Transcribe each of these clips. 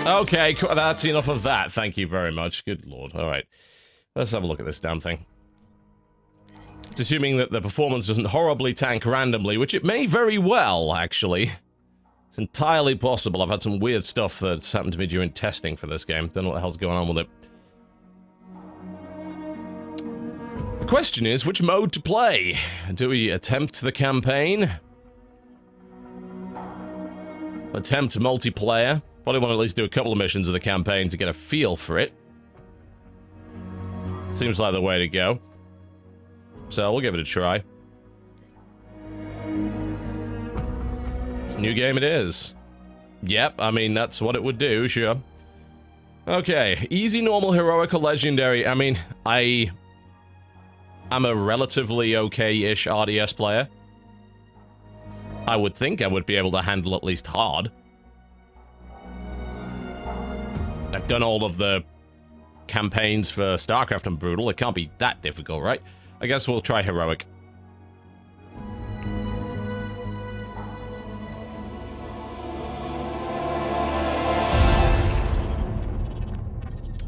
Okay, that's enough of that. Thank you very much. Good lord. Alright. Let's have a look at this damn thing. It's assuming that the performance doesn't horribly tank randomly, which it may very well, actually. It's entirely possible. I've had some weird stuff that's happened to me during testing for this game. Don't know what the hell's going on with it. The question is, which mode to play? Do we attempt the campaign? Attempt multiplayer? Probably want to at least do a couple of missions of the campaign to get a feel for it. Seems like the way to go. So we'll give it a try. New game it is. Yep, I mean, that's what it would do, sure. Okay, easy, normal, heroic, or legendary. I mean, I'm a relatively okay-ish RDS player. I would think I would be able to handle at least hard. I've done all of the campaigns for StarCraft and Brutal. It can't be that difficult, right? I guess we'll try heroic.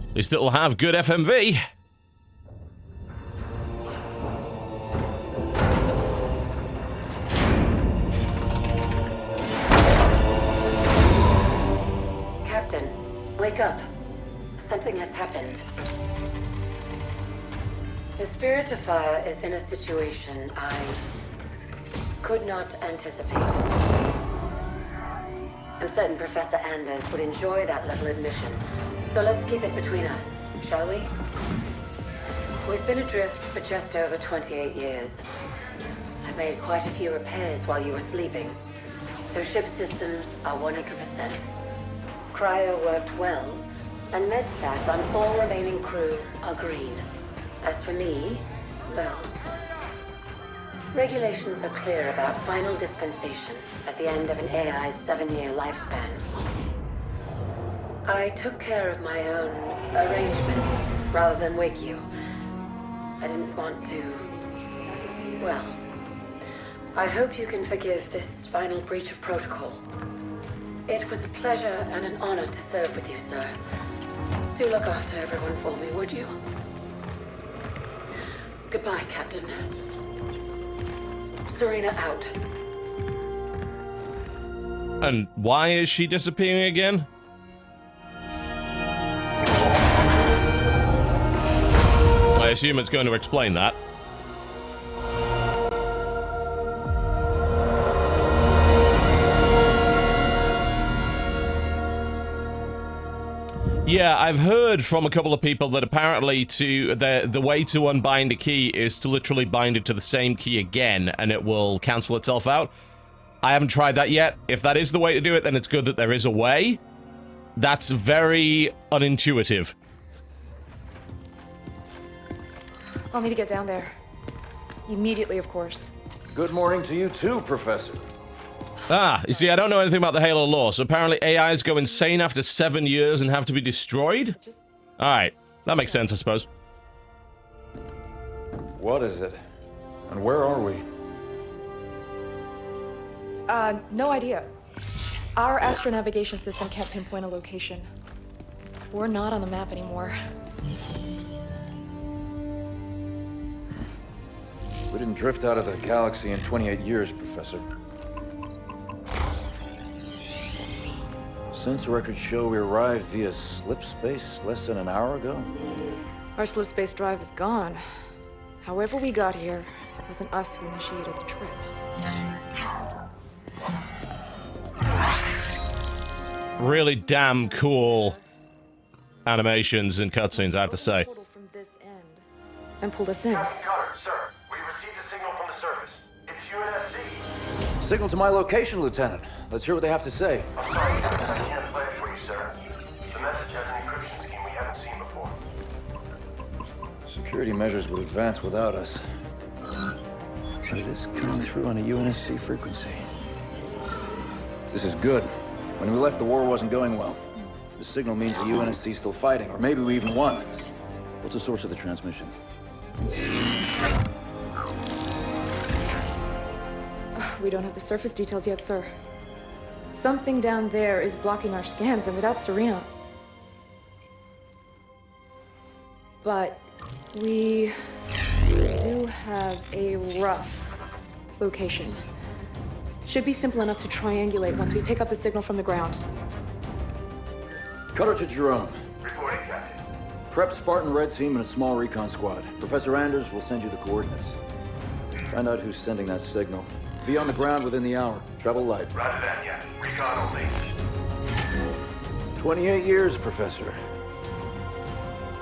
At least it'll have good FMV. Captain, wake up. Something has happened. The Spirit of Fire is in a situation I could not anticipate. I'm certain Professor Anders would enjoy that little admission. So let's keep it between us, shall we? We've been adrift for just over 28 years. I've made quite a few repairs while you were sleeping. So ship systems are 100%. Cryo worked well, and med stats on all remaining crew are green. As for me, well, regulations are clear about final dispensation at the end of an AI's 7-year lifespan. I took care of my own arrangements rather than wake you. I didn't want to... Well, I hope you can forgive this final breach of protocol. It was a pleasure and an honor to serve with you, sir. Do look after everyone for me, would you? Goodbye, Captain. Serena out. And why is she disappearing again? I assume it's going to explain that. Yeah, I've heard from a couple of people that apparently the way to unbind a key is to literally bind it to the same key again, and it will cancel itself out. I haven't tried that yet. If that is the way to do it, then it's good that there is a way. That's very unintuitive. I'll need to get down there. Immediately, of course. Good morning to you too, Professor. Ah, you see, I don't know anything about the Halo lore, so apparently AIs go insane after 7 years and have to be destroyed? Alright, that makes sense, I suppose. What is it? And where are we? No idea. Our astronavigation system can't pinpoint a location. We're not on the map anymore. We didn't drift out of the galaxy in 28 years, Professor. Since records show we arrived via slip space less than an hour ago. Our slip space drive is gone. However we got here, it wasn't us who initiated the trip. Really damn cool animations and cutscenes, I have to say. From this end, and pulled us in. Captain Cutter, sir, we received a signal from the surface. It's UNSC. Signal to my location, Lieutenant. Let's hear what they have to say. I'm sorry, Captain, I can't play it for you, sir. The message has an encryption scheme we haven't seen before. Security measures would advance without us. But it is coming through on a UNSC frequency. This is good. When we left, the war wasn't going well. The signal means the UNSC is still fighting, or maybe we even won. What's the source of the transmission? We don't have the surface details yet, sir. Something down there is blocking our scans, and without Serena... But we do have a rough location. Should be simple enough to triangulate once we pick up the signal from the ground. Cut her to Jerome. Reporting, Captain. Prep Spartan Red Team and a small recon squad. Professor Anders will send you the coordinates. Find out who's sending that signal. Be on the ground within the hour. Travel light. Roger that, yes. Recon only. 28 years, Professor.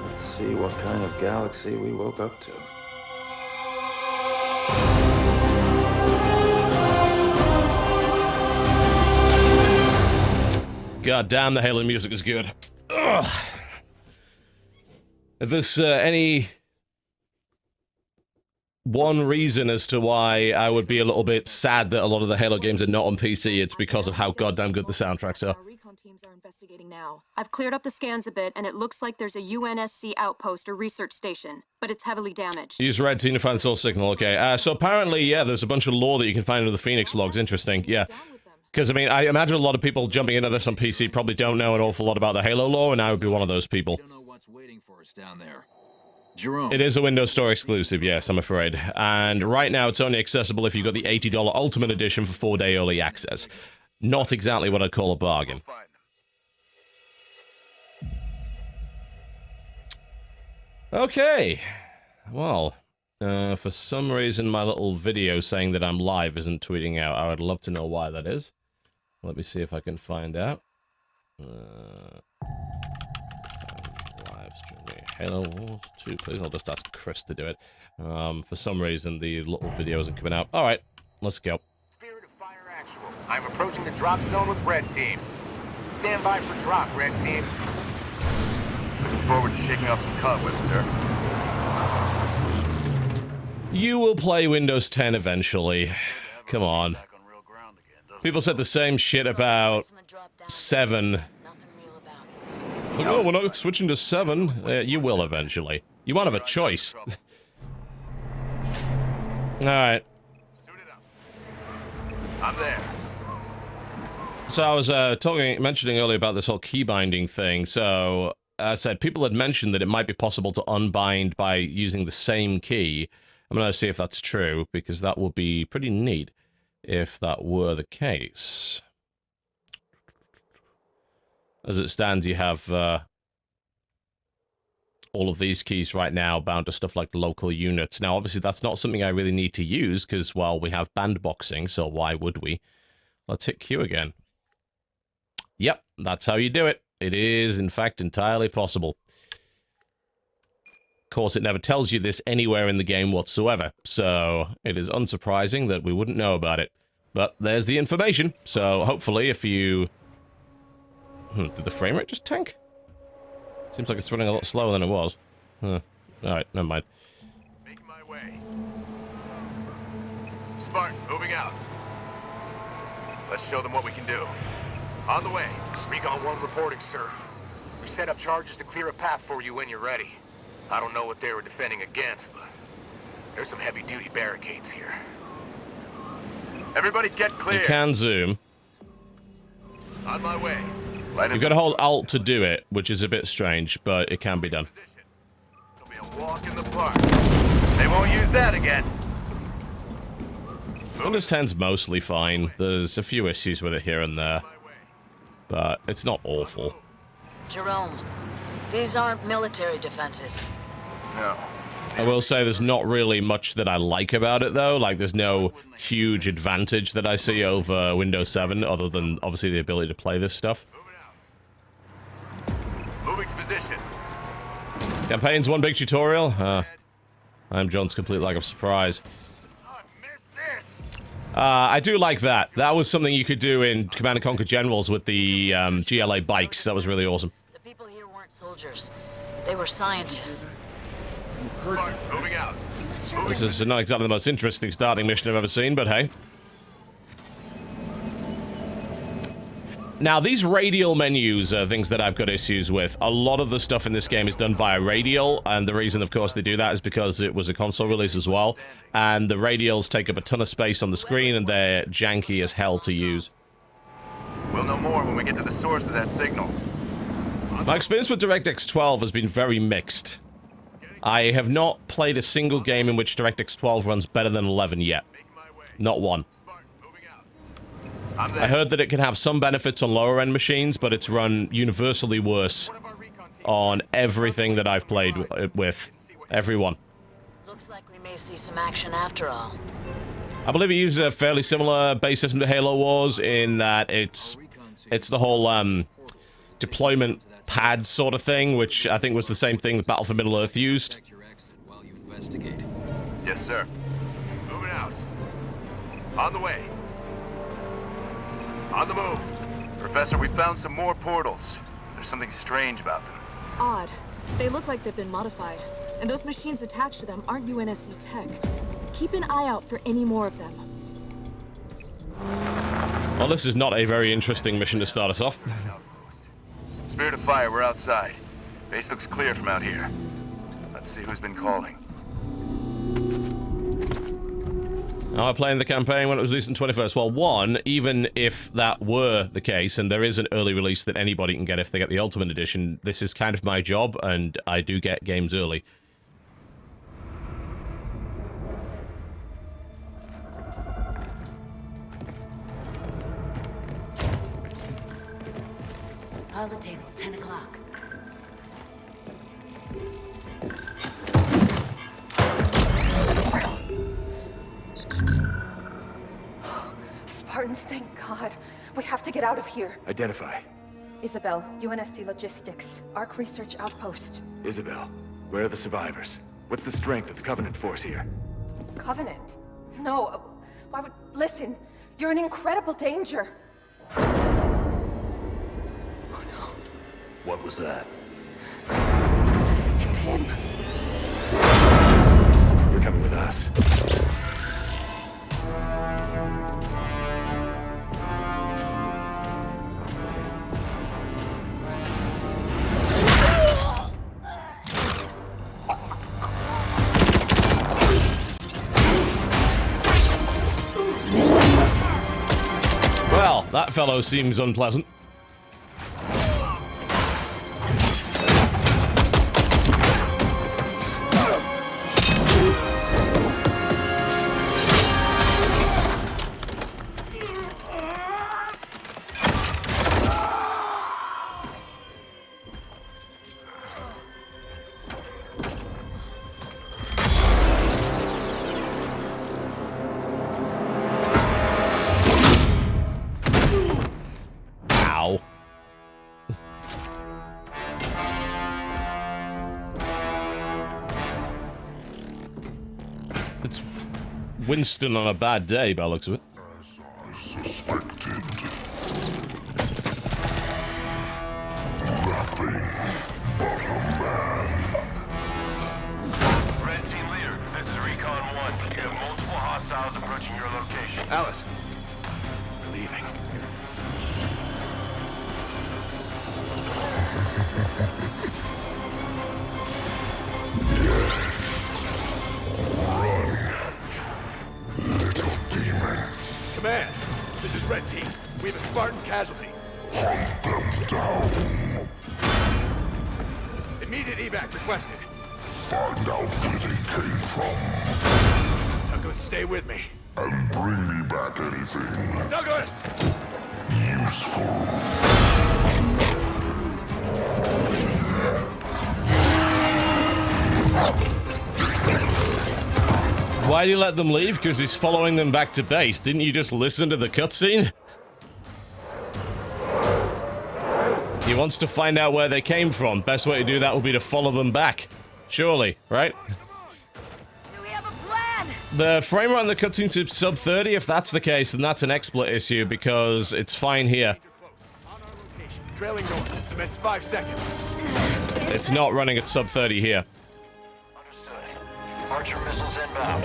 Let's see what kind of galaxy we woke up to. God damn, the Halo music is good. Ugh. If there's any one reason as to why I would be a little bit sad that a lot of the Halo games are not on PC, it's because of how goddamn good the soundtracks are. Our Recon teams are investigating now. I've cleared up the scans a bit, and it looks like there's a UNSC outpost or research station, but it's heavily damaged. Use Red Team to find the source signal, okay. So apparently, yeah, there's a bunch of lore that you can find in the Phoenix logs. Interesting, yeah. Because, I mean, I imagine a lot of people jumping into this on PC probably don't know an awful lot about the Halo lore, and I would be one of those people. Don't know what's waiting for us down there. Jerome. It is a Windows Store exclusive, yes, I'm afraid. And right now, it's only accessible if you've got the $80 Ultimate Edition for 4-day early access. Not exactly what I'd call a bargain. Okay. Well, for some reason, my little video saying that I'm live isn't tweeting out. I would love to know why that is. Let me see if I can find out. Live streaming Halo Wars 2, please. I'll just ask Chris to do it. For some reason, the little video isn't coming out. All right, let's go. Spirit of fire actual. I'm approaching the drop zone with Red Team. Stand by for drop, Red Team. Looking forward to shaking off some cobwebs, sir. You will play Windows 10 eventually. Come on. People said the same shit about 7. Like, oh, we're not switching to 7. You will eventually. You won't have a choice. Alright. I'm there. So I was mentioning earlier about this whole key binding thing. So I said people had mentioned that it might be possible to unbind by using the same key. I'm going to see if that's true, because that would be pretty neat if that were the case. As it stands, you have all of these keys right now bound to stuff like the local units. Now, obviously, that's not something I really need to use, because, well, we have bandboxing, so why would we? Let's hit Q again. Yep, that's how you do it. It is, in fact, entirely possible. Of course, it never tells you this anywhere in the game whatsoever, so it is unsurprising that we wouldn't know about it. But there's the information, so hopefully if you... did the frame rate just tank? Seems like it's running a lot slower than it was. Alright, never mind. Making my way. Spartan, moving out. Let's show them what we can do. On the way. Recon 1 reporting, sir. We set up charges to clear a path for you when you're ready. I don't know what they were defending against, but there's some heavy-duty barricades here. Everybody get clear. You can zoom. On my way. You've got to hold Alt to do it, which is a bit strange, but it can be done. It'll be a walk in the park. They won't use that again. Windows 10's mostly fine. There's a few issues with it here and there, but it's not awful. Jerome, these aren't military defenses. No. I will say there's not really much that I like about it, though. Like, there's no huge advantage that I see over Windows 7, other than, obviously, the ability to play this stuff. Moving to position. Campaign's one big tutorial? I'm John's complete lack of surprise. I missed this. I do like that. That was something you could do in Command & Conquer Generals with the GLA bikes. That was really awesome. The people here weren't soldiers. They were scientists. Smart, moving out. This is not exactly the most interesting starting mission I've ever seen, but hey. Now, these radial menus are things that I've got issues with. A lot of the stuff in this game is done via radial, and the reason, of course, they do that is because it was a console release as well, and the radials take up a ton of space on the screen, and they're janky as hell to use. We'll know more when we get to the source of that signal. My experience with DirectX 12 has been very mixed. I have not played a single game in which DirectX 12 runs better than 11 yet. Not one. I heard that it can have some benefits on lower-end machines, but it's run universally worse on everything that I've played with. Everyone. Looks like we may see some action after all. I believe it uses a fairly similar base system to Halo Wars in that it's the whole deployment pad sort of thing, which I think was the same thing that Battle for Middle-earth used. Yes, sir. Moving out. On the way. On the move. Professor, we found some more portals. There's something strange about them. Odd. They look like they've been modified. And those machines attached to them aren't UNSC tech. Keep an eye out for any more of them. Well, this is not a very interesting mission to start us off. Spirit of Fire, we're outside. Base looks clear from out here. Let's see who's been calling. Am I playing the campaign when it was released on 21st? Well, one, even if that were the case, and there is an early release that anybody can get if they get the Ultimate Edition, this is kind of my job, and I do get games early. Pilot table, 10 o'clock. Spartans, thank God. We have to get out of here. Identify. Isabel, UNSC Logistics, Arc Research Outpost. Isabel, where are the survivors? What's the strength of the Covenant force here? Covenant? No, why would... Listen, you're in incredible danger. What was that? It's him. You're coming with us. Well, that fellow seems unpleasant. It's Winston on a bad day, by the looks of it. As I suspected. Nothing but a man. Red Team Leader, this is Recon 1. You have multiple hostiles approaching your location. Alice, we're leaving. Command, this is Red Team. We have a Spartan casualty. Hunt them down. Immediate evac requested. Find out where they came from. Douglas, stay with me. And bring me back anything Douglas! useful. Why do you let them leave? Because he's following them back to base. Didn't you just listen to the cutscene? He wants to find out where they came from. Best way to do that would be to follow them back. Surely, right? Do we have a plan? The frame rate on the cutscene's sub 30. If that's the case, then that's an XSplit issue because it's fine here. On our location, trailing north. Commence 5 seconds. It's not running at sub 30 here. Understood. Archer missiles inbound.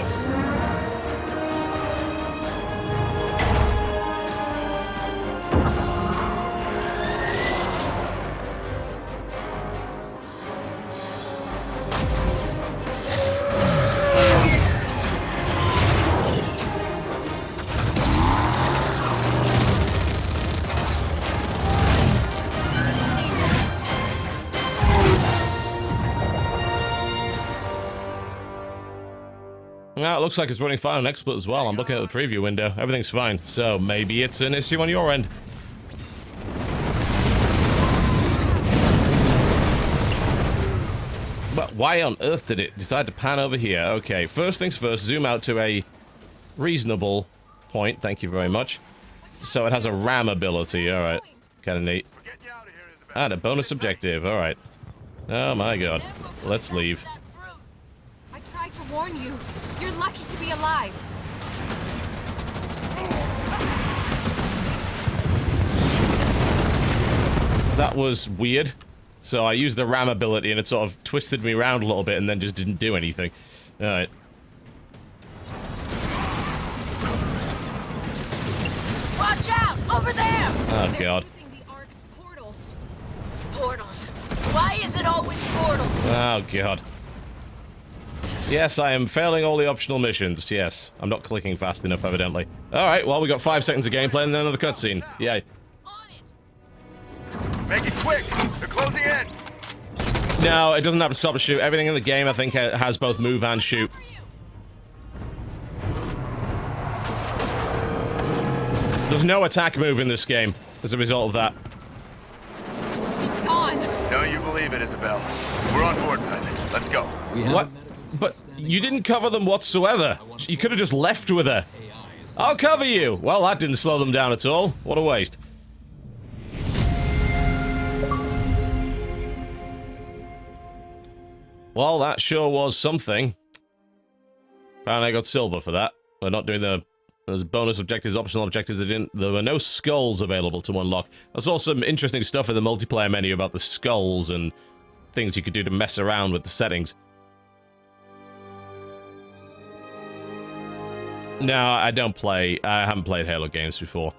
Well, it looks like it's running fine on expert as well. I'm looking at the preview window. Everything's fine. So maybe it's an issue on your end. But why on earth did it decide to pan over here? Okay, first things first, zoom out to a reasonable point. Thank you very much. So it has a ram ability. Alright. Kind of neat. And a bonus objective. Alright. Oh my god. Let's leave. I tried to warn you. You're lucky to be alive. That was weird. So I used the ram ability and it sort of twisted me around a little bit and then just didn't do anything. Alright. Watch out! Over there! Oh god. Using the Ark's portals. Portals. Why is it always portals? Oh god. Yes, I am failing all the optional missions. Yes. I'm not clicking fast enough, evidently. Alright, well, we got 5 seconds of gameplay and then another cutscene. Yay. Make it quick! They're closing in! No, it doesn't have to stop to shoot. Everything in the game, I think, has both move and shoot. There's no attack move in this game as a result of that. She's gone. Don't you believe it, Isabel? We're on board, pilot. Let's go. What? But you didn't cover them whatsoever. You could have just left with her. I'll cover you. Well, that didn't slow them down at all. What a waste. Well, that sure was something. Apparently I got silver for that. We're not doing there's bonus objectives, optional objectives. There were no skulls available to unlock. I saw some interesting stuff in the multiplayer menu about the skulls and things you could do to mess around with the settings. No, I haven't played Halo games before.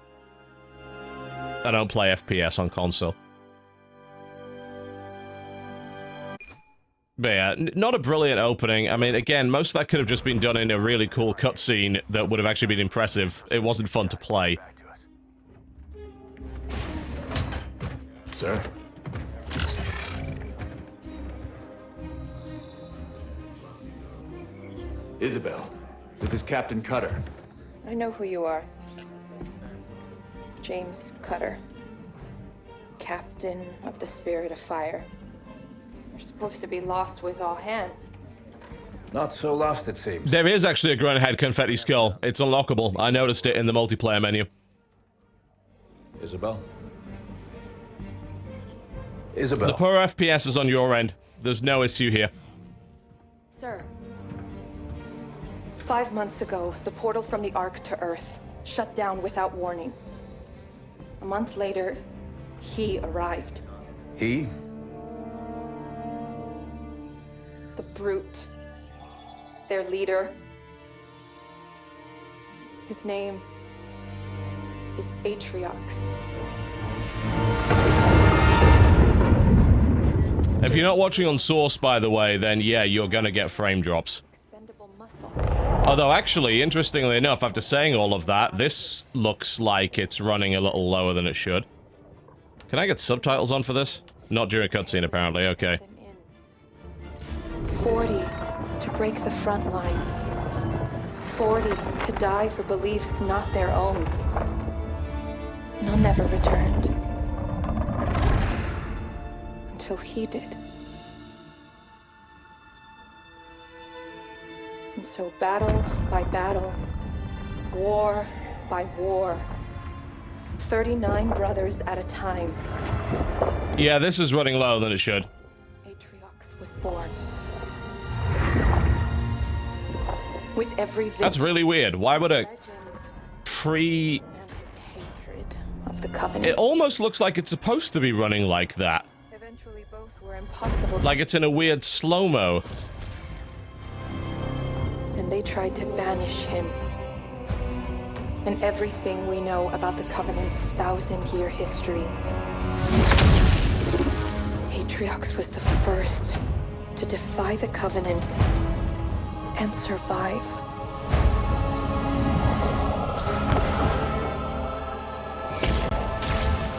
I don't play FPS on console. But yeah, not a brilliant opening. I mean, again, most of that could have just been done in a really cool cutscene that would have actually been impressive. It wasn't fun to play. Sir? Isabel, this is Captain Cutter. I know who you are. James Cutter. Captain of the Spirit of Fire. You're supposed to be lost with all hands. Not so lost, it seems. There is actually a Grunhead confetti skull. It's unlockable. I noticed it in the multiplayer menu. Isabel? Isabel. The poor FPS is on your end. There's no issue here. Sir. 5 months ago, the portal from the Ark to Earth shut down without warning. A month later, he arrived. He? The Brute. Their leader. His name is Atriox. If you're not watching on Source, by the way, then yeah, you're gonna get frame drops. Expendable muscle. Although, actually, interestingly enough, after saying all of that, this looks like it's running a little lower than it should. Can I get subtitles on for this? Not during cutscene, apparently. Okay. 40 to break the front lines. 40 to die for beliefs not their own. None ever returned. Until he did. And so battle by battle, war by war, 39 brothers at a time. Yeah, this is running lower than it should. Atriox was born. With every victory, That's really weird. Why would a pre... and his hatred of the Covenant. It almost looks like it's supposed to be running like that. Eventually both were impossible. Like it's in a weird slow-mo. And they tried to banish him. And everything we know about the Covenant's 1,000-year history. Atriox was the first to defy the Covenant and survive.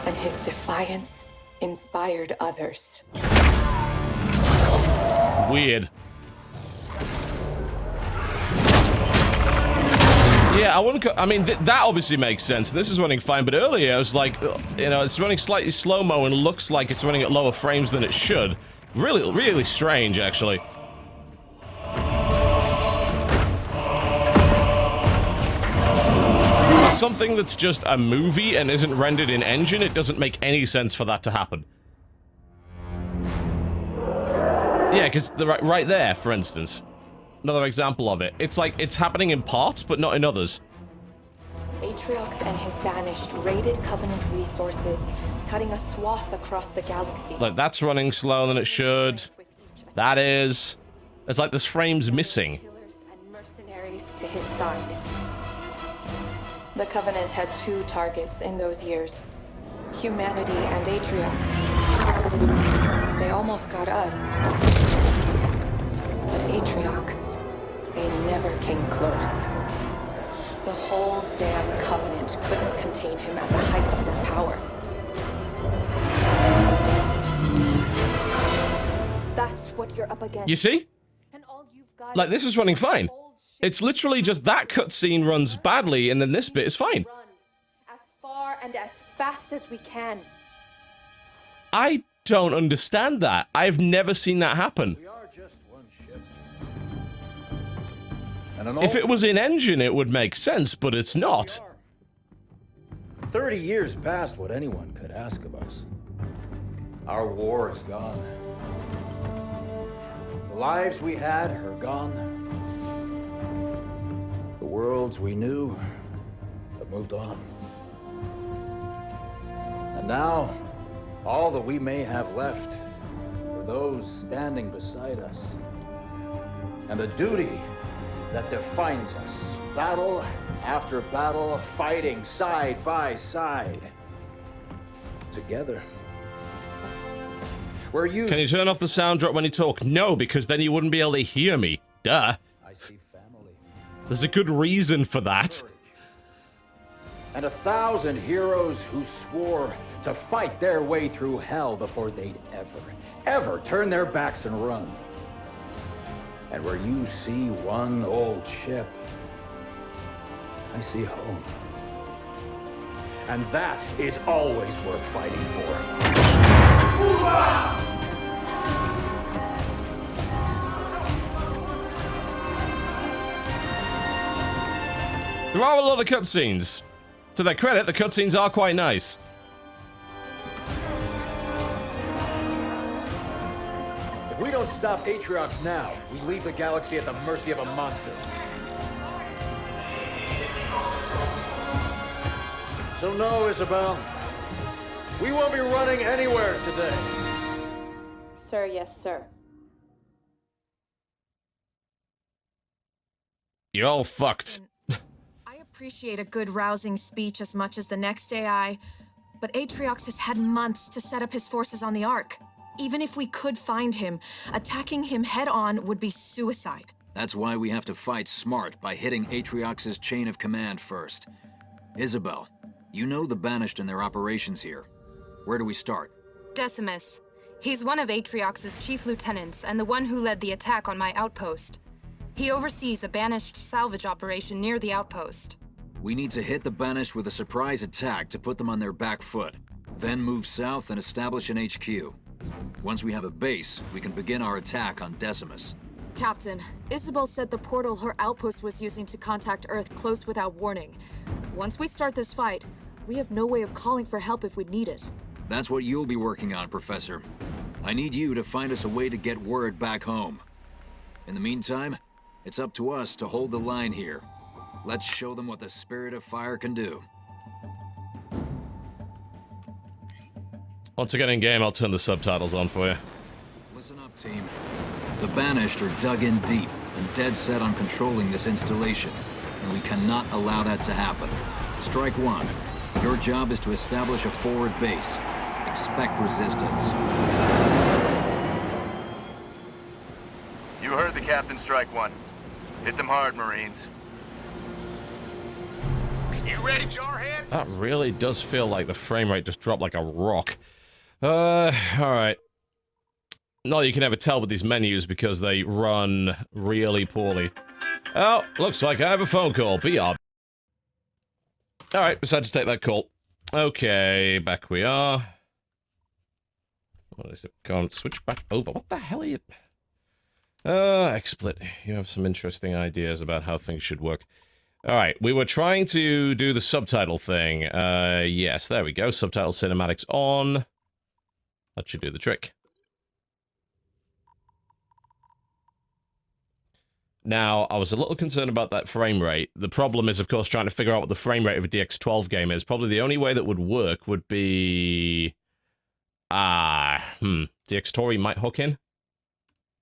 And his defiance inspired others. Yeah, I wouldn't. I mean, that obviously makes sense. And this is running fine, but earlier I was like, you know, it's running slightly slow-mo and looks like it's running at lower frames than it should. Really, really strange, actually. For something that's just a movie and isn't rendered in engine, it doesn't make any sense for that to happen. Yeah, because right there, for instance. Another example of it. It's like, it's happening in parts, but not in others. Atriox and his banished raided Covenant resources, cutting a swath across the galaxy. Like, that's running slower than it should. That is. It's like this frame's missing. Killers and mercenaries to his side. The Covenant had two targets in those years. Humanity and Atriox. They almost got us. But Atriox, they never came close. The whole damn Covenant couldn't contain him at the height of their power. That's what you're up against. You see? And all you've got Like, this is running fine. It's literally just that cutscene runs badly, and then this bit is fine. Run as far and as fast as we can. I don't understand that. I've never seen that happen. We are just one ship. And an If it was in engine, it would make sense, but it's not. 30 years past what anyone could ask of us. Our war is gone. The lives we had are gone. The worlds we knew have moved on. And now, all that we may have left are those standing beside us. And the duty that defines us. Battle after battle, fighting side by side. Together. We're used. Can you turn off the sound drop when you talk? No, because then you wouldn't be able to hear me. Duh. I see family. There's a good reason for that. And 1,000 heroes who swore to fight their way through hell before they'd ever turn their backs and run. And where you see one old ship, I see home. And that is always worth fighting for. There are a lot of cutscenes. To their credit, the cutscenes are quite nice. If we don't stop Atriox now, we leave the galaxy at the mercy of a monster. So no, Isabel. We won't be running anywhere today. Sir, yes, sir. You're all fucked. I appreciate a good rousing speech as much as the next AI, but Atriox has had months to set up his forces on the Ark. Even if we could find him, attacking him head-on would be suicide. That's why we have to fight smart by hitting Atriox's chain of command first. Isabel, you know the Banished and their operations here. Where do we start? Decimus. He's one of Atriox's chief lieutenants and the one who led the attack on my outpost. He oversees a Banished salvage operation near the outpost. We need to hit the Banished with a surprise attack to put them on their back foot. Then move south and establish an HQ. Once we have a base, we can begin our attack on Decimus. Captain, Isabel said the portal her outpost was using to contact Earth closed without warning. Once we start this fight, we have no way of calling for help if we need it. That's what you'll be working on, Professor. I need you to find us a way to get word back home. In the meantime, it's up to us to hold the line here. Let's show them what the Spirit of Fire can do. Once again in game, I'll turn the subtitles on for you. Listen up, team. The Banished are dug in deep and dead set on controlling this installation, and we cannot allow that to happen. Strike one. Your job is to establish a forward base. Expect resistance. You heard the captain. Strike one. Hit them hard, Marines. You ready, jarheads? That really does feel like the frame rate just dropped like a rock. Alright. Not that you can ever tell with these menus because they run really poorly. Oh, looks like I have a phone call. BR. Alright, decided to take that call. Okay, back we are. What is it? Can't switch back over. What the hell are you... XSplit. You have some interesting ideas about how things should work. Alright, we were trying to do the subtitle thing. Yes, there we go. Subtitle cinematics on. That should do the trick. Now, I was a little concerned about that frame rate. The problem is, of course, trying to figure out what the frame rate of a DX12 game is. Probably the only way that would work would be... DX might hook in.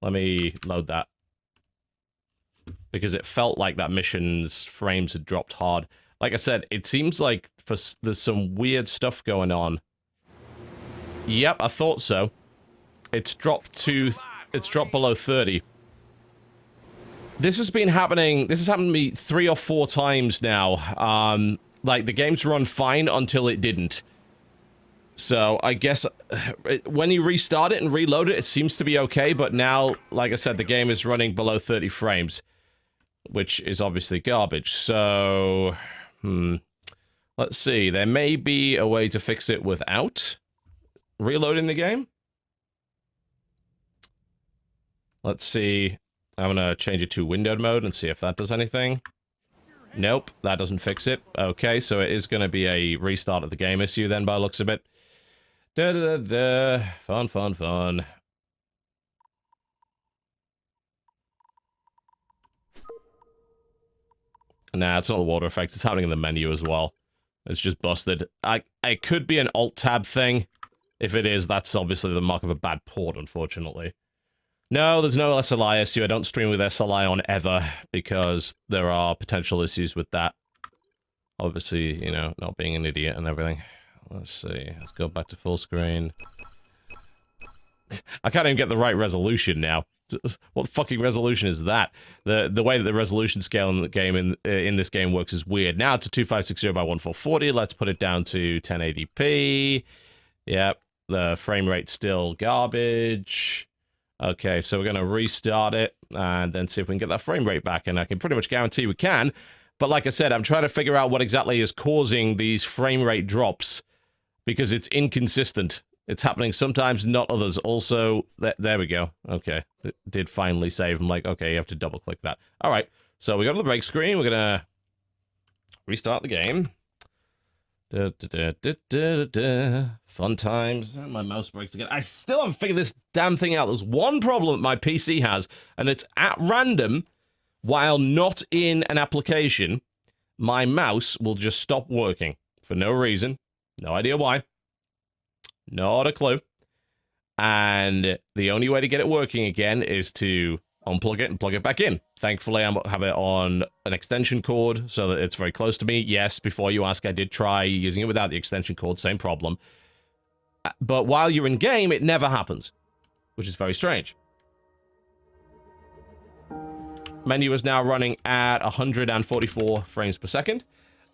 Let me load that. Because it felt like that mission's frames had dropped hard. Like I said, it seems like there's some weird stuff going on. Yep, I thought so. It's dropped below 30. This has been happening, this has happened to me 3 or 4 times now. Like, the game's run fine until it didn't. So, I guess, when you restart it and reload it, it seems to be okay, but now, like I said, the game is running below 30 frames. Which is obviously garbage, so... Let's see, there may be a way to fix it without reloading the game. Let's see... I'm gonna change it to windowed mode and see if that does anything. Nope, that doesn't fix it. Okay, so it is gonna be a restart of the game issue then, by the looks of it. Fun, fun, fun. Nah, it's not the water effect. It's happening in the menu as well. It's just busted. It could be an Alt-Tab thing. If it is, that's obviously the mark of a bad port, unfortunately. No, there's no SLI issue. I don't stream with SLI on ever, because there are potential issues with that. Obviously, you know, not being an idiot and everything. Let's see. Let's go back to full screen. I can't even get the right resolution now. What fucking resolution is that? The way that the resolution scale in the game in this game works is weird. Now it's a 2560 by 1440. Let's put it down to 1080p. Yep, the frame rate's still garbage. Okay, so we're going to restart it and then see if we can get that frame rate back, and I can pretty much guarantee we can. But like I said, I'm trying to figure out what exactly is causing these frame rate drops, because it's inconsistent. It's happening sometimes, not others. Also, there we go. Okay, it did finally save. I'm like, okay, you have to double-click that. All right, so we go to the break screen. We're going to restart the game. Fun times. My mouse breaks again. I still haven't figured this damn thing out. There's one problem that my PC has, and it's at random, while not in an application, my mouse will just stop working for no reason. No idea why. Not a clue. And the only way to get it working again is to unplug it and plug it back in. Thankfully, I have it on an extension cord so that it's very close to me. Yes, before you ask, I did try using it without the extension cord, same problem. But while you're in game, it never happens, which is very strange. Menu is now running at 144 frames per second.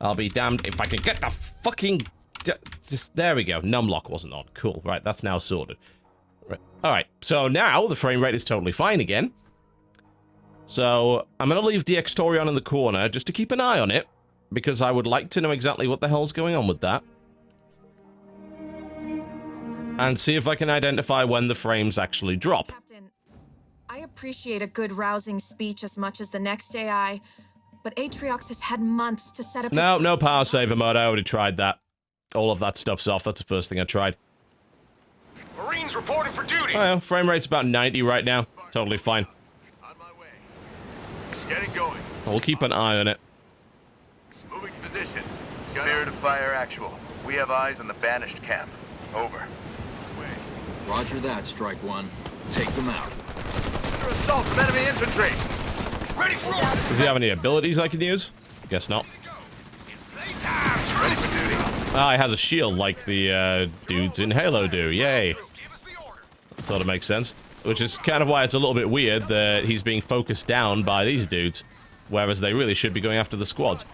I'll be damned if I can get the fucking... Just, there we go. Numlock wasn't on. Cool. Right, that's now sorted. Right. Alright, so now the frame rate is totally fine again. So, I'm going to leave DX on in the corner just to keep an eye on it, because I would like to know exactly what the hell's going on with that. And see if I can identify when the frames actually drop. Captain, I appreciate a good rousing speech as much as the next AI, but Atriox has had months to set up... No power saver mode. I already tried that. All of that stuff's off. That's the first thing I tried. Marines reporting for duty. Well, frame rate's about 90 right now. Totally fine. On my way. Getting going. We'll keep an eye on it. Moving to position. Spirit of fire actual. We have eyes on the banished camp. Over. Roger that, Strike One. Take them out. Under assault from enemy infantry. Ready for orders. Does he have any abilities I can use? Guess not. Ready for duty. Ah, he has a shield like the dudes in Halo do. Yay. That sort of makes sense. Which is kind of why it's a little bit weird that he's being focused down by these dudes, whereas they really should be going after the squads.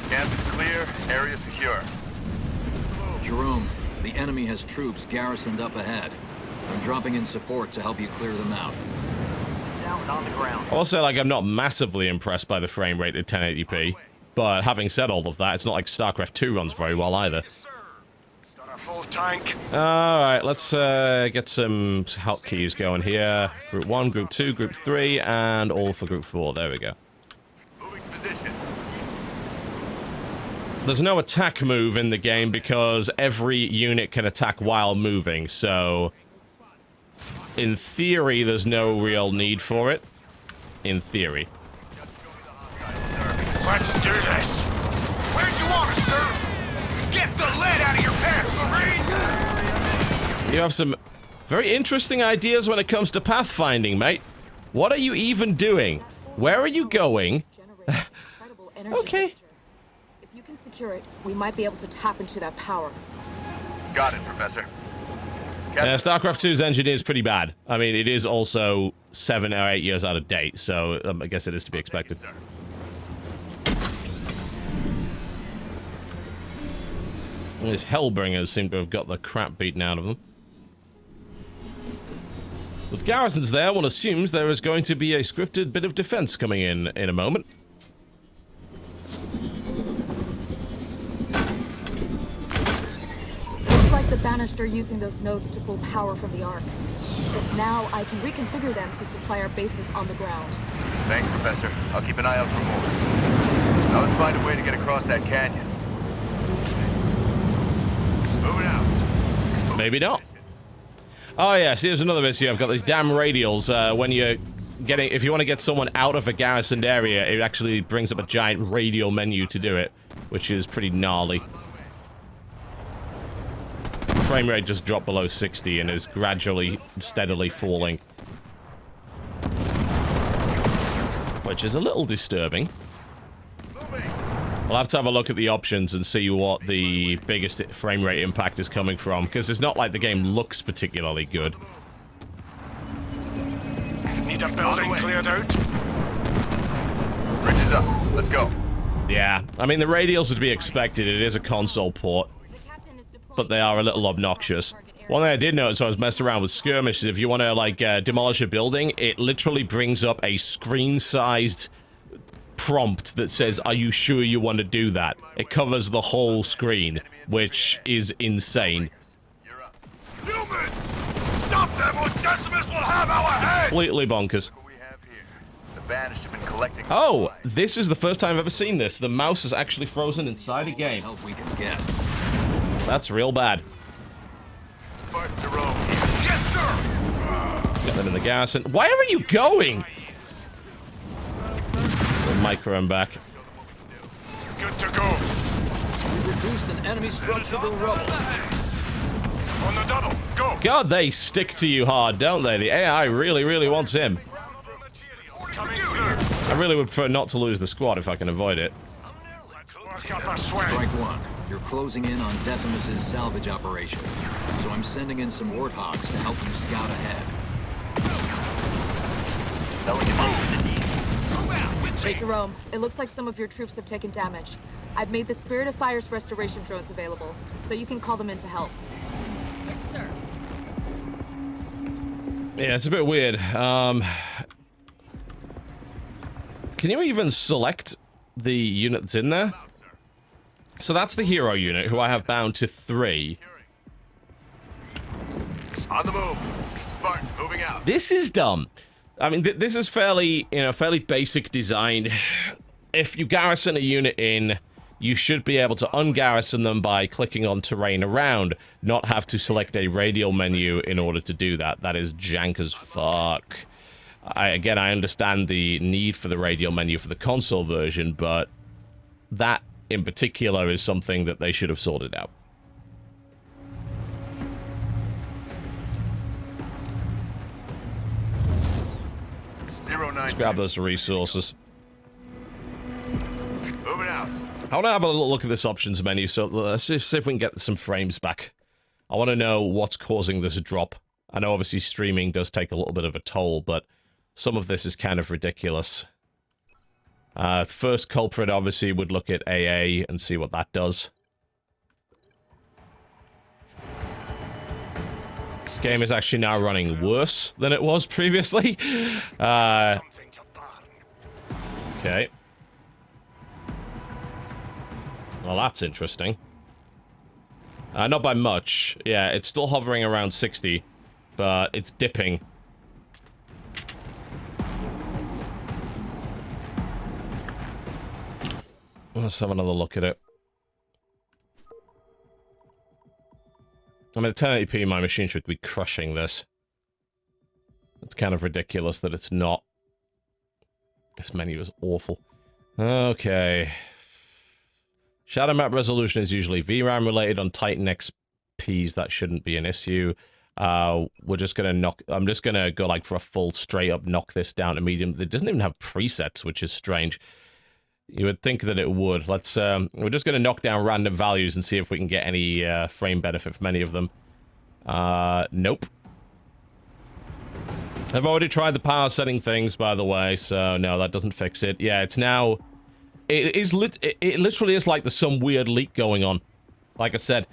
Camp is clear. Area secure. Jerome, the enemy has troops garrisoned up ahead. I'm dropping in support to help you clear them out. Sound on the ground. Also, like, I'm not massively impressed by the frame rate at 1080p, But having said all of that, it's not like StarCraft 2 runs very well either. Got a full tank. Alright, let's get some hotkeys going here. Group 1, Group 2, Group 3, and all for Group 4. There we go. Moving to position. There's no attack move in the game because every unit can attack while moving, so... in theory, there's no real need for it. In theory. Let's do this. Where'd you want us, sir? Get the lead out of your pants, Marines! You have some very interesting ideas when it comes to pathfinding, mate. What are you even doing? Where are you going? Okay. If you can secure it, we might be able to tap into that power. Got it, Professor. StarCraft 2's engine is pretty bad. I mean, it is also 7 or 8 years out of date, so I guess it is to be expected. These Hellbringers seem to have got the crap beaten out of them. With garrisons there, one assumes there is going to be a scripted bit of defense coming in a moment. Looks like the Banished are using those nodes to pull power from the Ark. But now I can reconfigure them to supply our bases on the ground. Thanks, Professor. I'll keep an eye out for more. Now let's find a way to get across that canyon. Moving out. Maybe not. Oh yes, here's another issue. I've got these damn radials. When you're getting, if you want to get someone out of a garrisoned area, it actually brings up a giant radial menu to do it, which is pretty gnarly. Frame rate just dropped below 60 and is gradually, steadily falling, which is a little disturbing. I'll have to have a look at the options and see what the biggest frame rate impact is coming from, because it's not like the game looks particularly good. Need a building cleared out? Bridge is up. Let's go. Yeah, I mean, the radials are to be expected. It is a console port, but they are a little obnoxious. One thing I did notice when I was messing around with skirmish is if you want to, like, demolish a building, it literally brings up a screen-sized prompt that says, are you sure you want to do that? It covers the whole screen, which is insane. Newman! Stop them or Decimus will have our head! Completely bonkers. The Banished have been collecting. Oh, this is the first time I've ever seen this. The mouse is actually frozen inside a game. Help we can get. That's real bad. Spartan to Rome. Yes, sir! Let's get them in the garrison. Where are you going? Micro and back. Good to go. We've reduced an enemy structure to rubble. On the double, go! God, they stick to you hard, don't they? The AI really, really wants him. I really would prefer not to lose the squad if I can avoid it. Strike one. You're closing in on Decimus's salvage operation. So I'm sending in some warthogs to help you scout ahead. Hey, Jerome, it looks like some of your troops have taken damage. I've made the Spirit of Fire's restoration drones available, so you can call them in to help. Yes, sir. Yeah, it's a bit weird. Can you even select the unit that's in there? So that's the hero unit, who I have bound to 3. On the move. Spartan, moving out. This is dumb. I mean, this is fairly, fairly basic design. If you garrison a unit in, you should be able to ungarrison them by clicking on terrain around, not have to select a radial menu in order to do that. That is jank as fuck. Again, I understand the need for the radial menu for the console version, but that in particular is something that they should have sorted out. Let's grab those resources. Moving out. I want to have a little look at this options menu, so let's see if we can get some frames back. I want to know what's causing this drop. I know obviously streaming does take a little bit of a toll, but some of this is kind of ridiculous. First culprit obviously would look at AA and see what that does. Game is actually now running worse than it was previously. Okay. Well, that's interesting. Not by much. Yeah, it's still hovering around 60, but it's dipping. Let's have another look at it. I mean, at 1080p, my machine should be crushing this. It's kind of ridiculous that it's not. This menu is awful. Okay. Shadow map resolution is usually VRAM related. On Titan XPs, that shouldn't be an issue. We're just gonna knock... I'm just gonna go, like, for a full straight-up knock this down to medium. It doesn't even have presets, which is strange. You would think that it would. Let's, we're just gonna knock down random values and see if we can get any, frame benefit from any of them. Nope. I've already tried the power setting things, by the way, so no, that doesn't fix it. Yeah, it's now... It literally is like there's some weird leak going on. Like I said,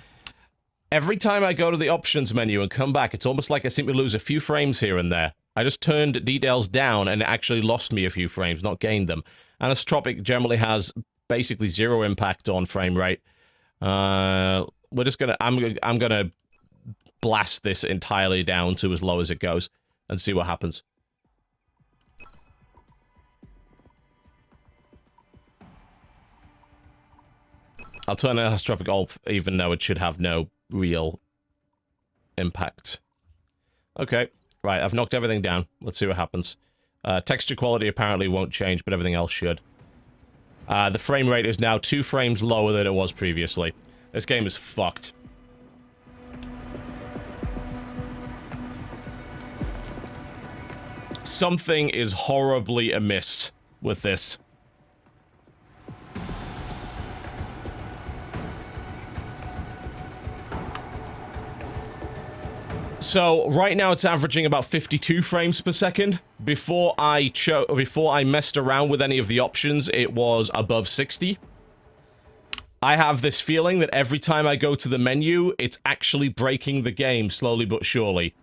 every time I go to the options menu and come back, it's almost like I seem to lose a few frames here and there. I just turned details down and it actually lost me a few frames, not gained them. Anisotropic generally has basically 0 impact on frame rate. We're just gonna... I'm gonna blast this entirely down to as low as it goes and see what happens. I'll turn anisotropic off, even though it should have no real impact. Okay, right, I've knocked everything down. Let's see what happens. Texture quality apparently won't change, but everything else should. The frame rate is now 2 frames lower than it was previously. This game is fucked. Something is horribly amiss with this. So, right now it's averaging about 52 frames per second. Before I messed around with any of the options, it was above 60. I have this feeling that every time I go to the menu, it's actually breaking the game slowly but surely.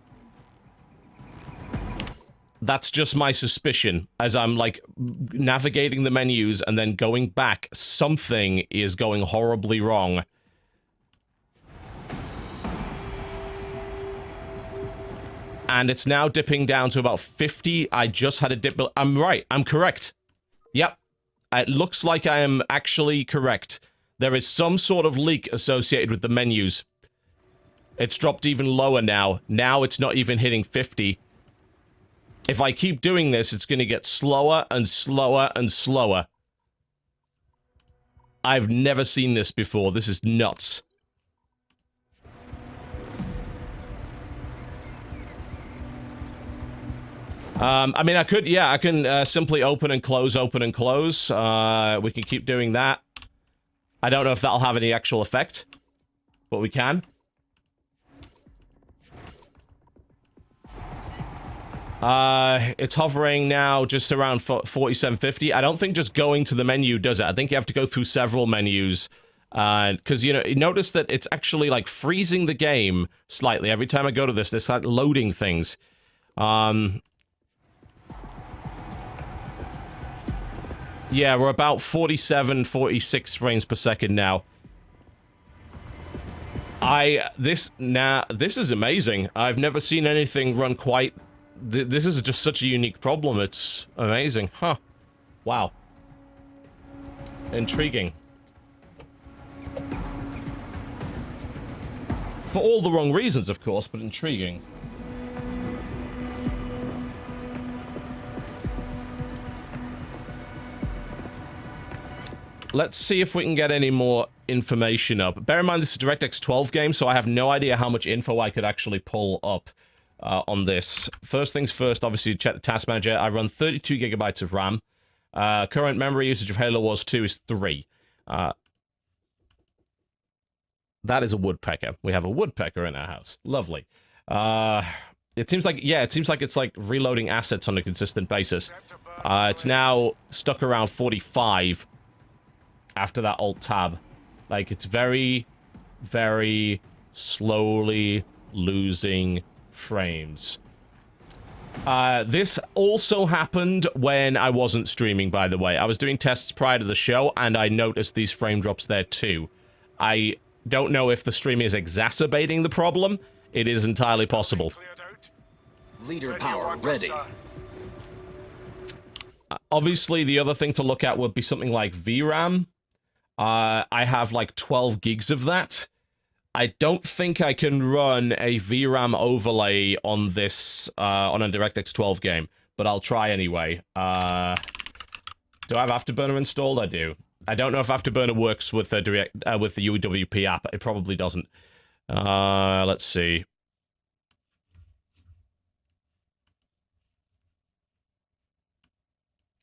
That's just my suspicion. As I'm, like, navigating the menus and then going back, something is going horribly wrong. And it's now dipping down to about 50. I just had a dip. I'm right. I'm correct. Yep. It looks like I am actually correct. There is some sort of leak associated with the menus. It's dropped even lower now. Now it's not even hitting 50. If I keep doing this, it's going to get slower and slower and slower. I've never seen this before. This is nuts. I mean, I could, yeah, I can simply open and close. We can keep doing that. I don't know if that'll have any actual effect, but we can. It's hovering now just around 4750. I don't think just going to the menu does it. I think you have to go through several menus. Because, you know, notice that it's actually, like, freezing the game slightly. Every time I go to this, it's like loading things. Yeah, we're about 47, 46 frames per second now. This is amazing. I've never seen anything run quite... This is just such a unique problem. It's amazing. Huh. Wow. Intriguing. For all the wrong reasons, of course, but intriguing. Let's see if we can get any more information up. Bear in mind, this is a DirectX 12 game, so I have no idea how much info I could actually pull up on this. First things first, obviously, check the task manager. I run 32 gigabytes of RAM. Current memory usage of Halo Wars 2 is 3. That is a woodpecker. We have a woodpecker in our house. Lovely. It seems like, yeah, it seems like it's like reloading assets on a consistent basis. It's now stuck around 45 after that Alt-Tab. Like, it's very, very slowly losing frames. This also happened when I wasn't streaming, by the way. I was doing tests prior to the show, and I noticed these frame drops there too. I don't know if the stream is exacerbating the problem. It is entirely possible. Leader power ready. Obviously, the other thing to look at would be something like VRAM. I have like 12 gigs of that. I don't think I can run a VRAM overlay on this, on a DirectX 12 game, but I'll try anyway. Do I have Afterburner installed? I do. I don't know if Afterburner works with the with the UWP app. It probably doesn't. Let's see.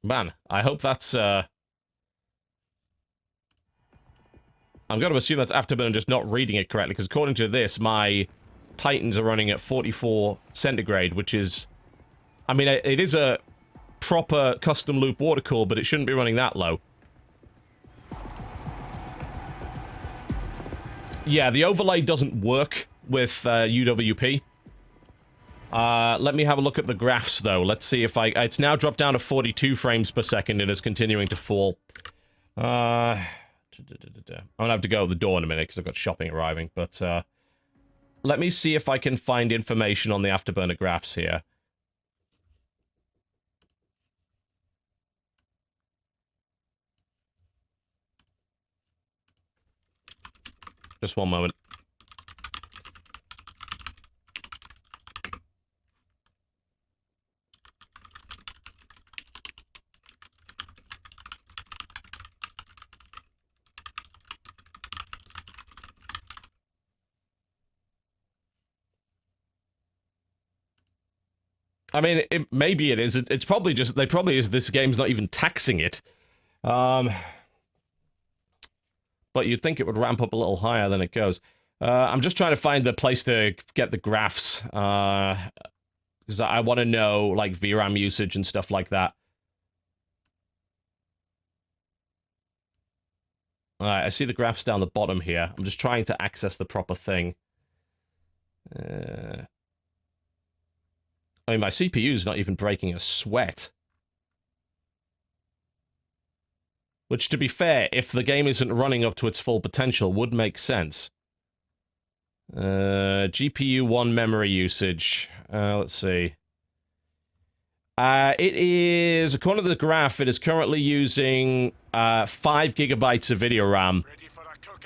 Man, I hope that's, I'm going to assume that's Afterburner just not reading it correctly, because according to this, my Titans are running at 44 centigrade, which is... I mean, it is a proper custom loop water cool, but it shouldn't be running that low. Yeah, the overlay doesn't work with UWP. Let me have a look at the graphs, though. Let's see if it's now dropped down to 42 frames per second and is continuing to fall. I'm gonna have to go to the door in a minute because I've got shopping arriving, but let me see if I can find information on the Afterburner graphs here. Just one moment. I mean, maybe it is. It's probably just... They probably is... This game's not even taxing it. But you'd think it would ramp up a little higher than it goes. I'm just trying to find the place to get the graphs. Because I want to know, like, VRAM usage and stuff like that. Alright, I see the graphs down the bottom here. I'm just trying to access the proper thing. I mean, my CPU's not even breaking a sweat. Which, to be fair, if the game isn't running up to its full potential, would make sense. GPU 1 memory usage. Let's see. It is, according to the graph, it is currently using 5 gigabytes of video RAM.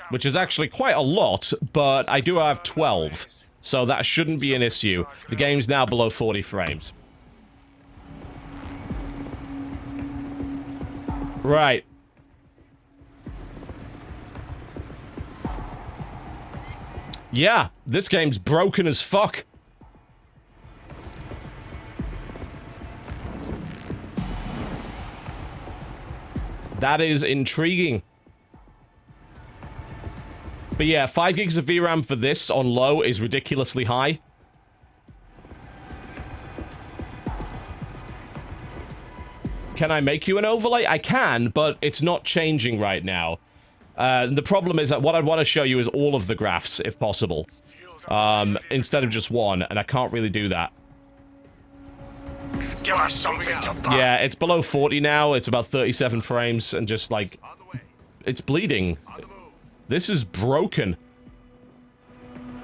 Which is actually quite a lot, but I do have 12. So that shouldn't be an issue. The game's now below 40 frames. Right. Yeah, this game's broken as fuck. That is intriguing. But yeah, 5 gigs of VRAM for this on low is ridiculously high. Can I make you an overlay? I can, but it's not changing right now. The problem is that what I'd want to show you is all of the graphs, if possible. Instead of just one, and I can't really do that. Give us something to buy. Yeah, it's below 40 now. It's about 37 frames, and just, like... It's bleeding. This is broken.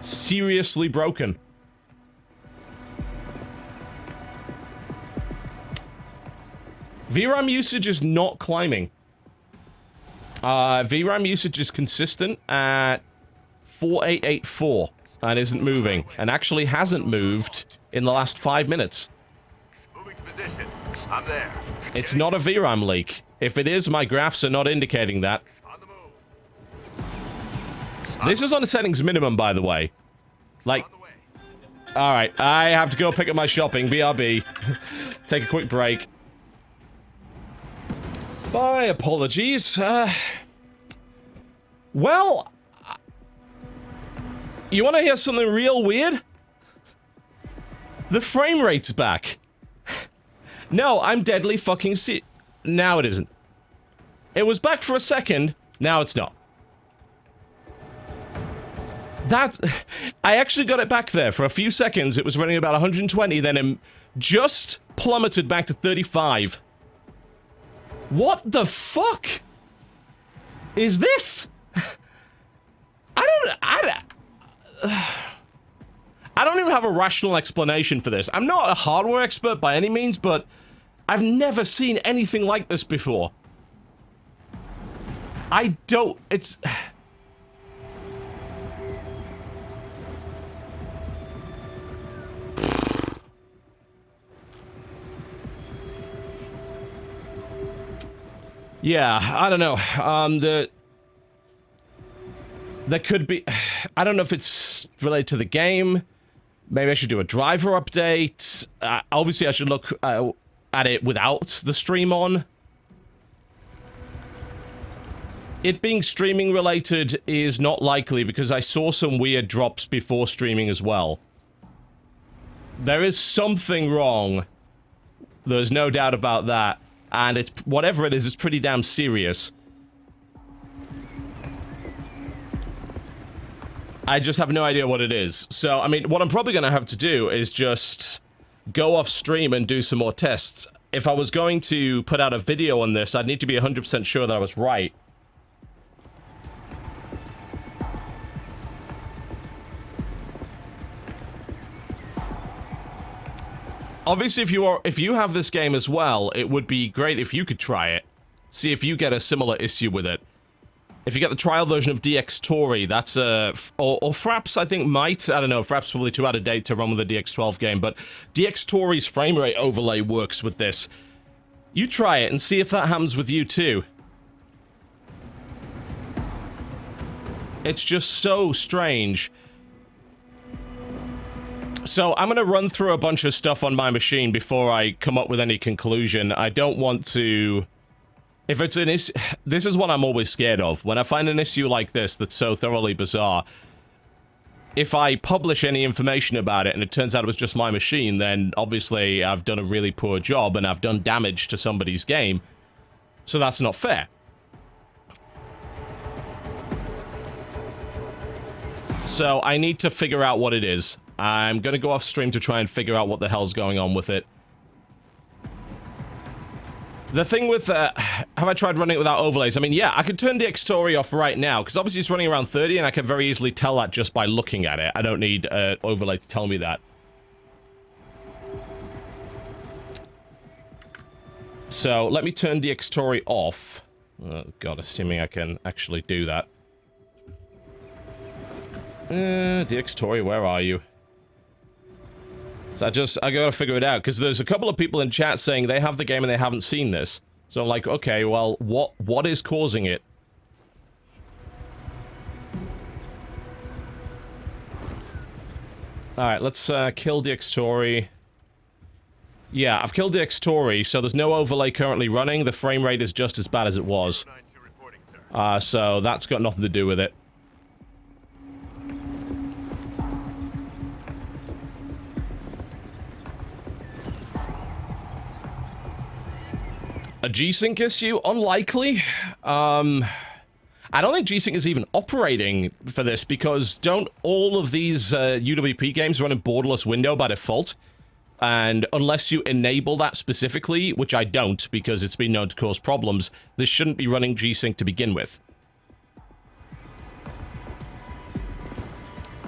Seriously broken. VRAM usage is not climbing. VRAM usage is consistent at 4884 and isn't moving, and actually hasn't moved in the last 5 minutes. Moving to position. I'm there. It's not a VRAM leak. If it is, my graphs are not indicating that. On the move. This is on the settings minimum, by the way. Like... Alright, I have to go pick up my shopping. BRB. Take a quick break. My apologies. Well... You want to hear something real weird? The frame rate's back. No, I'm deadly fucking now it isn't. It was back for a second, now it's not. That... I actually got it back there. For a few seconds, it was running about 120, then it just plummeted back to 35. What the fuck is this? I don't even have a rational explanation for this. I'm not a hardware expert by any means, but I've never seen anything like this before. I don't... It's... Yeah, I don't know. There could be... I don't know if it's related to the game. Maybe I should do a driver update. Obviously, I should look at it without the stream on. It being streaming related is not likely because I saw some weird drops before streaming as well. There is something wrong. There's no doubt about that. And it's, whatever it is, it's pretty damn serious. I just have no idea what it is. So, I mean, what I'm probably going to have to do is just go off stream and do some more tests. If I was going to put out a video on this, I'd need to be 100% sure that I was right. Obviously, if you have this game as well, it would be great if you could try it. See if you get a similar issue with it. If you get the trial version of DX Tory, that's or Fraps, I think, might. I don't know, Fraps probably too out of date to run with the DX12 game, but DX Tory's framerate overlay works with this. You try it and see if that happens with you too. It's just so strange. So, I'm gonna run through a bunch of stuff on my machine before I come up with any conclusion. I don't want to... If it's an issue... This is what I'm always scared of. When I find an issue like this that's so thoroughly bizarre, if I publish any information about it and it turns out it was just my machine, then obviously I've done a really poor job and I've done damage to somebody's game. So that's not fair. So, I need to figure out what it is. I'm gonna go off stream to try and figure out what the hell's going on with it. The thing with, have I tried running it without overlays? I mean, yeah, I could turn the Story off right now, because obviously it's running around 30, and I can very easily tell that just by looking at it. I don't need an overlay to tell me that. So, let me turn the Story off. Oh, God, assuming I can actually do that. DX Tory, where are you? So I gotta figure it out, because there's a couple of people in chat saying they have the game and they haven't seen this. So I'm like, okay, well, what is causing it? Alright, let's kill DX Tory. Yeah, I've killed DX Tory, so there's no overlay currently running. The frame rate is just as bad as it was. So that's got nothing to do with it. A G-Sync issue? Unlikely. I don't think G-Sync is even operating for this, because don't all of these UWP games run in borderless window by default? And unless you enable that specifically, which I don't, because it's been known to cause problems, this shouldn't be running G-Sync to begin with.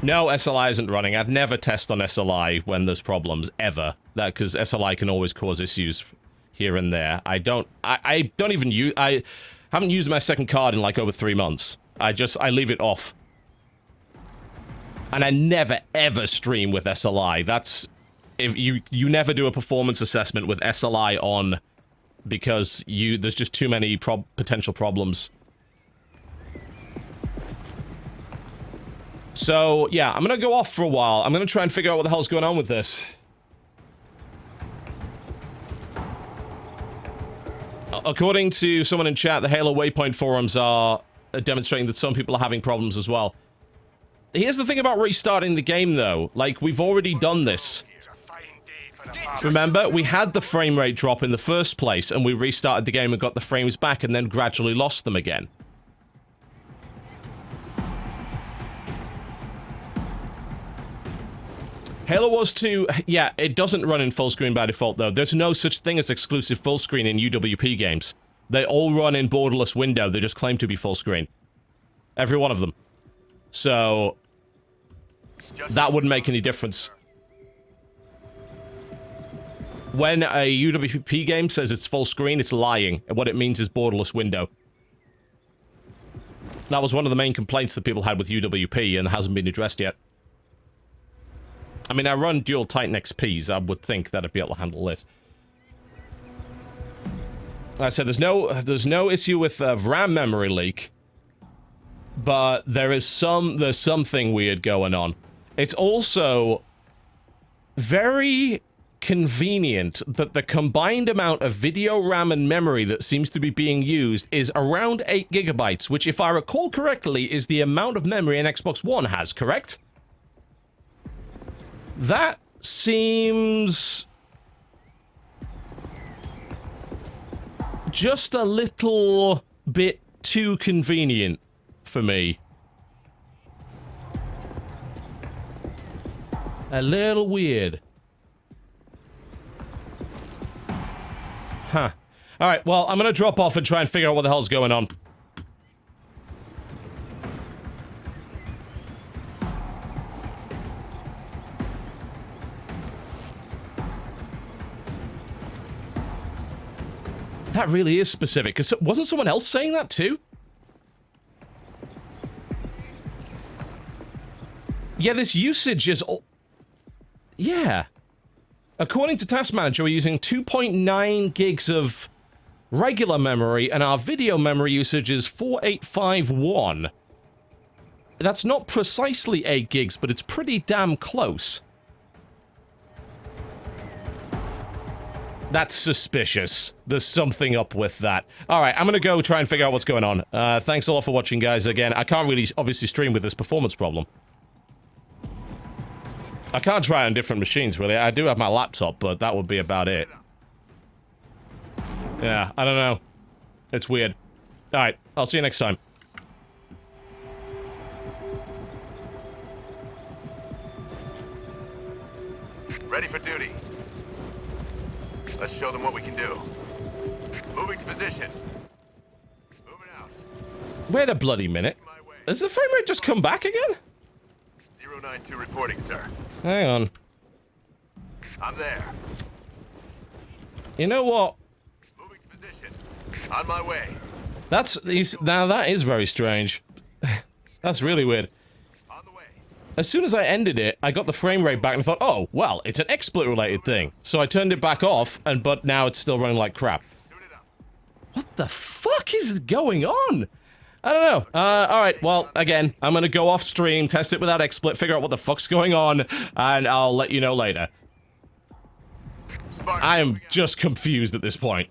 No, SLI isn't running. I'd never test on SLI when there's problems, ever. Because SLI can always cause issues here and there. I don't even use... I haven't used my second card in like over 3 months. I leave it off. And I never, ever stream with SLI. That's... If you never do a performance assessment with SLI on, because there's just too many potential problems. So, yeah, I'm gonna go off for a while. I'm gonna try and figure out what the hell's going on with this. According to someone in chat, the Halo Waypoint forums are demonstrating that some people are having problems as well. Here's the thing about restarting the game, though. Like, we've already done this. Remember, we had the frame rate drop in the first place, and we restarted the game and got the frames back, and then gradually lost them again. Halo Wars 2, yeah, it doesn't run in full screen by default, though. There's no such thing as exclusive full screen in UWP games. They all run in borderless window, they just claim to be full screen. Every one of them. So, that wouldn't make any difference. When a UWP game says it's full screen, it's lying. And what it means is borderless window. That was one of the main complaints that people had with UWP, and hasn't been addressed yet. I mean, I run dual Titan XPs, I would think that I'd be able to handle this. Like I said, there's no issue with RAM memory leak, but there's something weird going on. It's also very convenient that the combined amount of video RAM and memory that seems to be being used is around 8 gigabytes, which, if I recall correctly, is the amount of memory an Xbox One has, correct? That seems just a little bit too convenient for me. A little weird. Huh. Alright, well, I'm gonna drop off and try and figure out what the hell's going on. That really is specific, because wasn't someone else saying that too? Yeah, this usage is... Yeah. According to Task Manager, we're using 2.9 gigs of regular memory, and our video memory usage is 4851. That's not precisely 8 gigs, but it's pretty damn close. That's suspicious. There's something up with that. Alright, I'm gonna go try and figure out what's going on. Thanks a lot for watching, guys. Again, I can't really obviously stream with this performance problem. I can't try on different machines, really. I do have my laptop, but that would be about it. Yeah, I don't know. It's weird. Alright, I'll see you next time. Ready for duty. Let's show them what we can do. Moving to position. Moving out. Wait a bloody minute. Has the frame rate just come back again? 092 reporting, sir. Hang on. I'm there. You know what? Moving to position. On my way. Now that is very strange. That's really weird. On the way. As soon as I ended it, I got the frame rate back and I thought, oh, well, it's an XSplit related thing. So I turned it back off, but now it's still running like crap. What the fuck is going on? I don't know. Alright, well, again, I'm gonna go off stream, test it without XSplit, figure out what the fuck's going on, and I'll let you know later. I am just confused at this point.